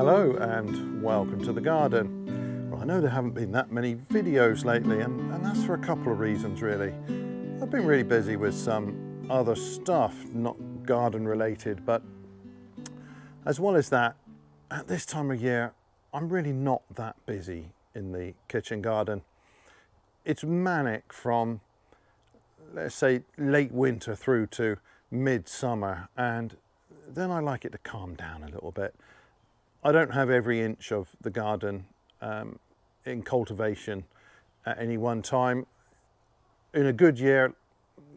Hello and welcome to the garden. Well, I know there haven't been that many videos lately and that's for a couple of reasons really. I've been really busy with some other stuff, not garden related, but as well as that, at this time of year, I'm really not that busy in the kitchen garden. It's manic from, let's say, late winter through to midsummer, and then I like it to calm down a little bit. I don't have every inch of the garden in cultivation at any one time. In a good year,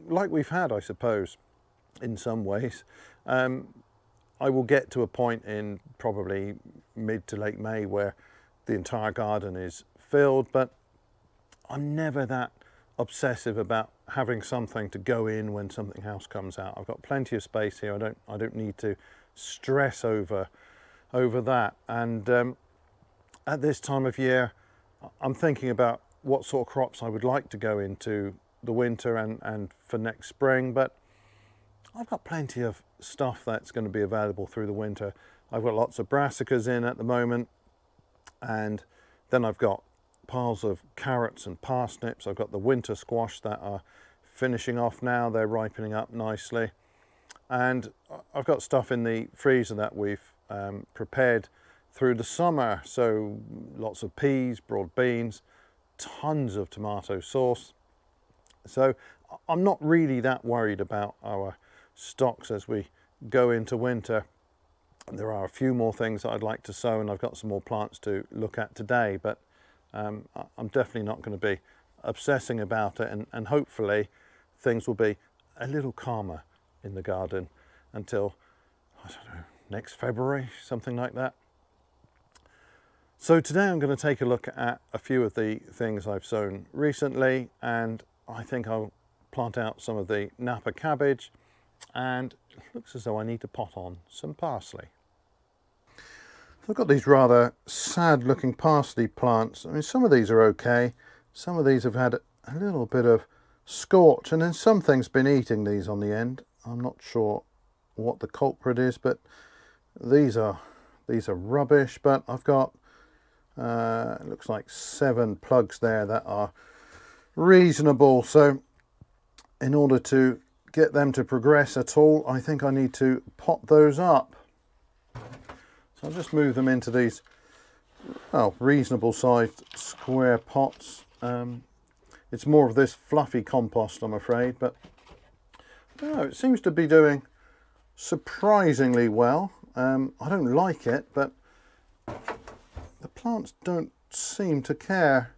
like we've had, I suppose, in some ways, I will get to a point in probably mid to late May where the entire garden is filled, but I'm never that obsessive about having something to go in when something else comes out. I've got plenty of space here. I don't need to stress over that. And at this time of year, I'm thinking about what sort of crops I would like to go into the winter and for next spring, but I've got plenty of stuff that's going to be available through the winter. I've got lots of brassicas in at the moment, and then I've got piles of carrots and parsnips. I've got the winter squash that are finishing off now. They're ripening up nicely. And I've got stuff in the freezer that we've prepared through the summer. So lots of peas, broad beans, tons of tomato sauce. So I'm not really that worried about our stocks as we go into winter. There are a few more things that I'd like to sow, and I've got some more plants to look at today, but I'm definitely not going to be obsessing about it, and hopefully things will be a little calmer in the garden until, I don't know, next February, something like that. So today I'm going to take a look at a few of the things I've sown recently, and I think I'll plant out some of the napa cabbage, and it looks as though I need to pot on some parsley. So I've got these rather sad looking parsley plants. I mean, some of these are okay, some of these have had a little bit of scorch, and then something's been eating these on the end. I'm not sure what the culprit is, but these are rubbish. But I've got it looks like 7 plugs there that are reasonable. So in order to get them to progress at all, I think I need to pot those up. So I'll just move them into these, well, reasonable sized square pots. It's more of this fluffy compost, I'm afraid, but I don't know, it seems to be doing surprisingly well. I don't like it, but the plants don't seem to care.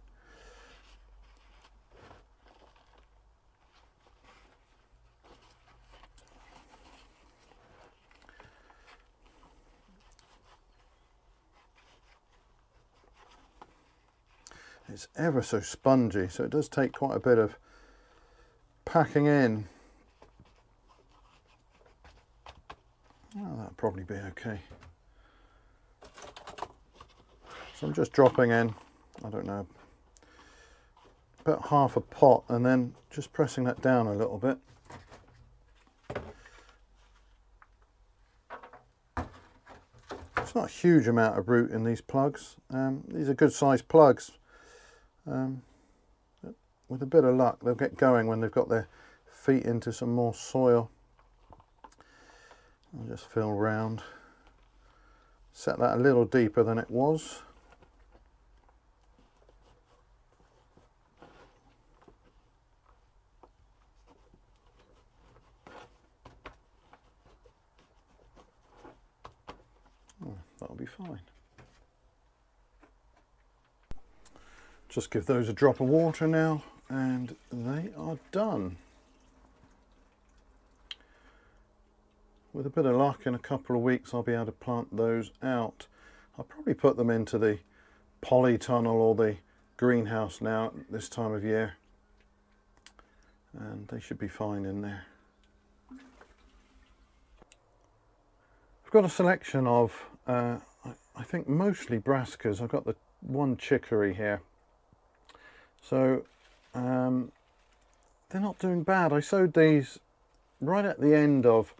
It's ever so spongy, so it does take quite a bit of packing in. Oh, that'll probably be okay. So I'm just dropping in, I don't know, about half a pot, and then just pressing that down a little bit. It's not a huge amount of root in these plugs. These are good sized plugs. With a bit of luck, they'll get going when they've got their feet into some more soil. I'll just fill round. Set that a little deeper than it was. Oh, that'll be fine. Just give those a drop of water now, and they are done. With a bit of luck, in a couple of weeks I'll be able to plant those out. I'll probably put them into the polytunnel or the greenhouse now at this time of year, and they should be fine in there. I've got a selection of, I think mostly brassicas. I've got the one chicory here. So they're not doing bad. I sowed these right at the end of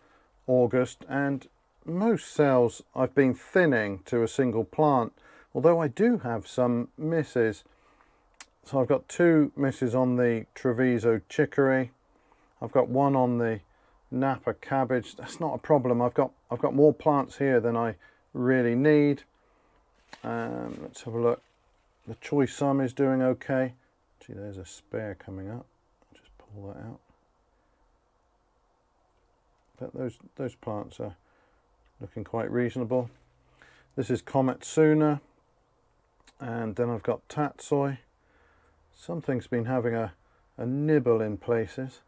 August, and most cells I've been thinning to a single plant, although I do have some misses. So I've got 2 misses on the Treviso chicory. I've got 1 on the napa cabbage. That's not a problem. I've got more plants here than I really need. Let's have a look. The choice sum is doing okay. Gee, there's a spare coming up. I'll just pull that out. But those plants are looking quite reasonable. This is Comet Suna, and then I've got Tatsoi. Something's been having a nibble in places.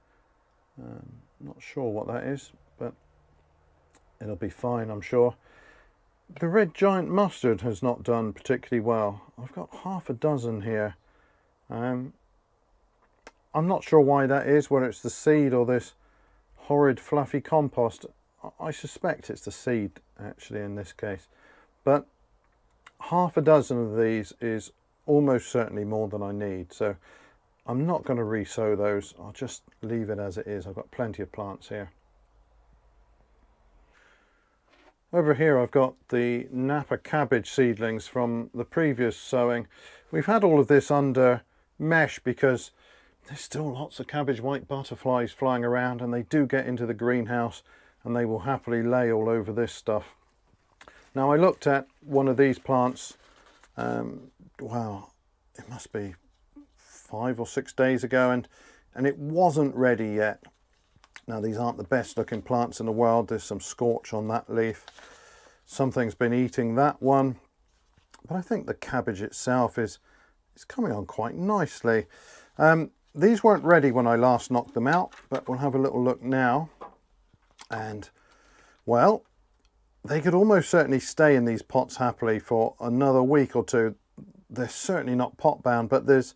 Not sure what that is, but it'll be fine, I'm sure. The red giant mustard has not done particularly well. I've got half a dozen here. I'm not sure why that is, whether it's the seed or this horrid fluffy compost. I suspect it's the seed actually in this case, but half a dozen of these is almost certainly more than I need, so I'm not going to re-sow those. I'll just leave it as it is. I've got plenty of plants here. Over here I've got the napa cabbage seedlings from the previous sowing. We've had all of this under mesh because there's still lots of cabbage white butterflies flying around, and they do get into the greenhouse and they will happily lay all over this stuff. Now I looked at one of these plants, wow, it must be 5 or 6 days ago, and it wasn't ready yet. Now these aren't the best looking plants in the world. There's some scorch on that leaf. Something's been eating that one, but I think the cabbage itself is coming on quite nicely. These weren't ready when I last knocked them out, but we'll have a little look now. And well, they could almost certainly stay in these pots happily for another week or two. They're certainly not pot bound, but there's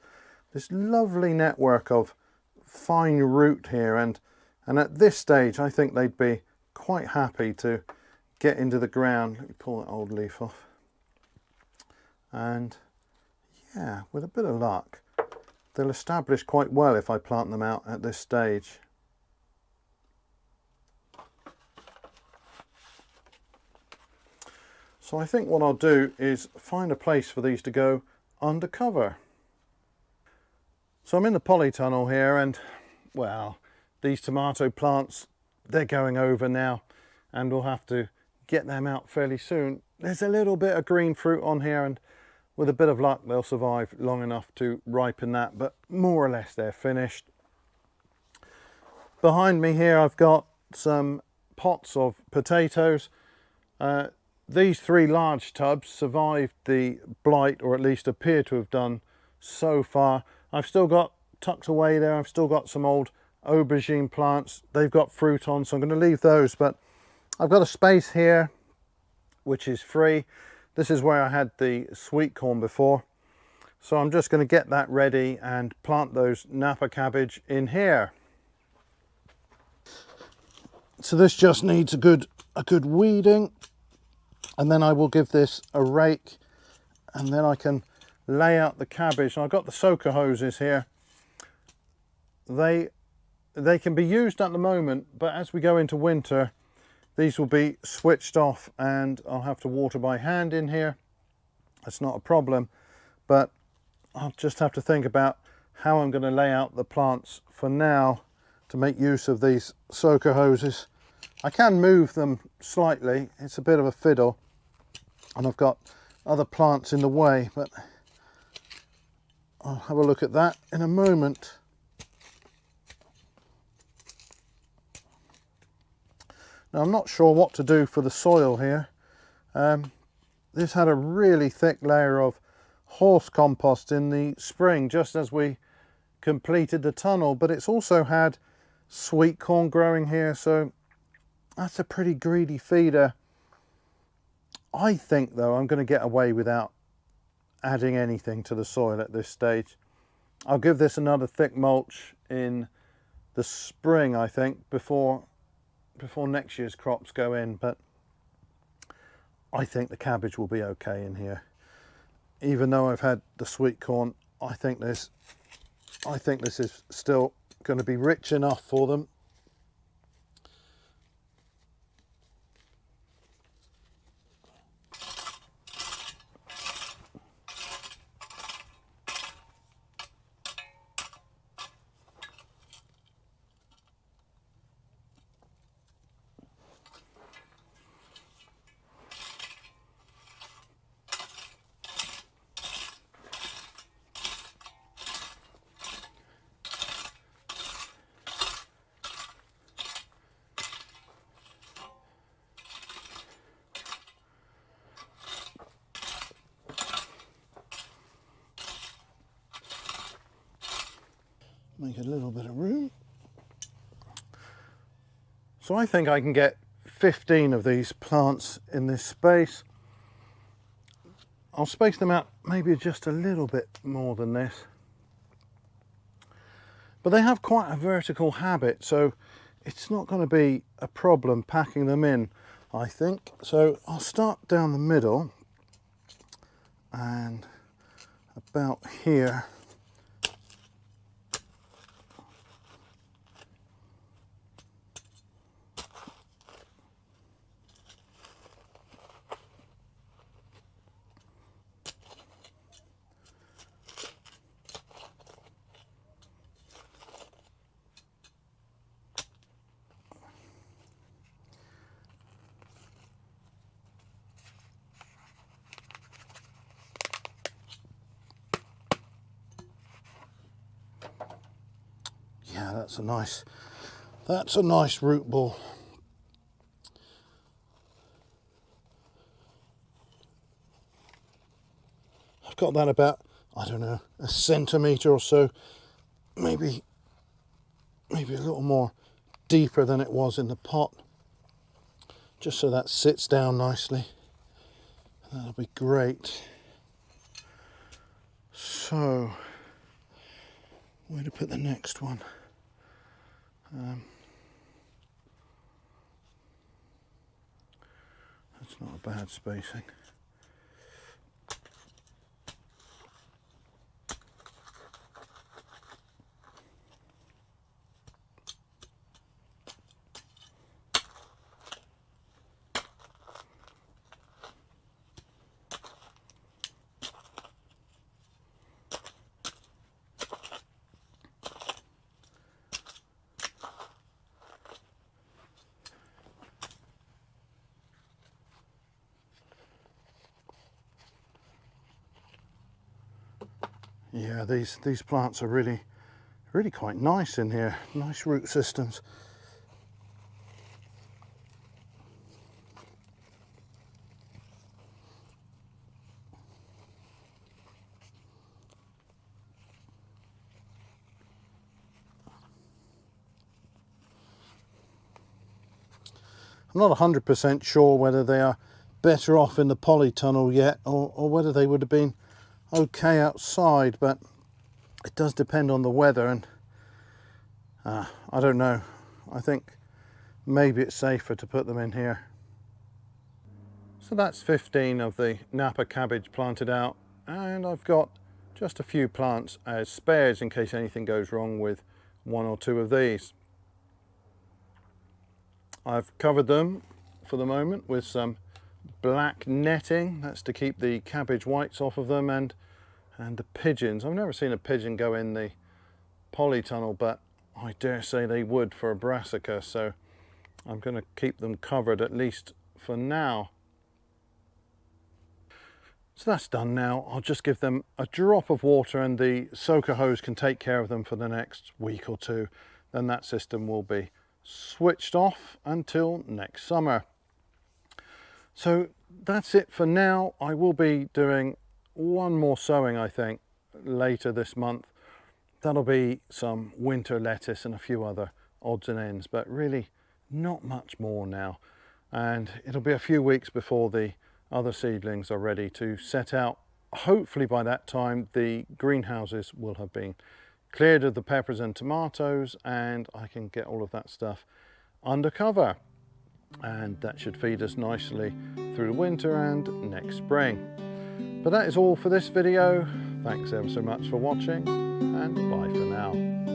this lovely network of fine root here, and at this stage I think they'd be quite happy to get into the ground. Let me pull that old leaf off, and yeah, with a bit of luck they'll establish quite well if I plant them out at this stage. So I think what I'll do is find a place for these to go under cover. So I'm in the polytunnel here, and well, these tomato plants, they're going over now, and we'll have to get them out fairly soon. There's a little bit of green fruit on here, and with a bit of luck they'll survive long enough to ripen that, but more or less they're finished. Behind me here I've got some pots of potatoes. These 3 large tubs survived the blight, or at least appear to have done so far. I've still got tucked away there, I've still got some old aubergine plants. They've got fruit on, so I'm going to leave those, but I've got a space here which is free. This is where I had the sweet corn before, so I'm just going to get that ready and plant those napa cabbage in here. So this just needs a good weeding, and then I will give this a rake, and then I can lay out the cabbage. And I've got the soaker hoses here. They can be used at the moment, but as we go into winter these will be switched off, and I'll have to water by hand in here. That's not a problem, but I'll just have to think about how I'm going to lay out the plants for now to make use of these soaker hoses. I can move them slightly, it's a bit of a fiddle, and I've got other plants in the way, but I'll have a look at that in a moment. Now I'm not sure what to do for the soil here. This had a really thick layer of horse compost in the spring just as we completed the tunnel, but it's also had sweet corn growing here, so that's a pretty greedy feeder. I think though I'm going to get away without adding anything to the soil at this stage. I'll give this another thick mulch in the spring, I think, before next year's crops go in, but I think the cabbage will be okay in here. Even though I've had the sweet corn, I think this is still going to be rich enough for them. make a little bit of room. So I think I can get 15 of these plants in this space. I'll space them out maybe just a little bit more than this. But they have quite a vertical habit, so it's not going to be a problem packing them in, I think. So I'll start down the middle and about here. Yeah, that's a nice root ball. I've got that about, I don't know, a centimetre or so, maybe a little more deeper than it was in the pot, just so that sits down nicely. That'll be great. So, where to put the next one? That's not a bad spacing. Yeah, these plants are really quite nice in here. Nice root systems. I'm not 100% sure whether they are better off in the polytunnel yet, or whether they would have been okay outside, but it does depend on the weather, and I don't know. I think maybe it's safer to put them in here. So that's 15 of the napa cabbage planted out, and I've got just a few plants as spares in case anything goes wrong with one or two of these. I've covered them for the moment with some black netting. That's to keep the cabbage whites off of them, and the pigeons. I've never seen a pigeon go in the polytunnel, but I dare say they would for a brassica, so I'm going to keep them covered at least for now. So that's done now. I'll just give them a drop of water, and the soaker hose can take care of them for the next week or two. Then that system will be switched off until next summer. So that's it for now. I will be doing one more sowing, I think, later this month. That'll be some winter lettuce and a few other odds and ends, but really not much more now. And it'll be a few weeks before the other seedlings are ready to set out. Hopefully by that time the greenhouses will have been cleared of the peppers and tomatoes, and I can get all of that stuff under cover, and that should feed us nicely through the winter and next spring. But that is all for this video. Thanks ever so much for watching, and bye for now.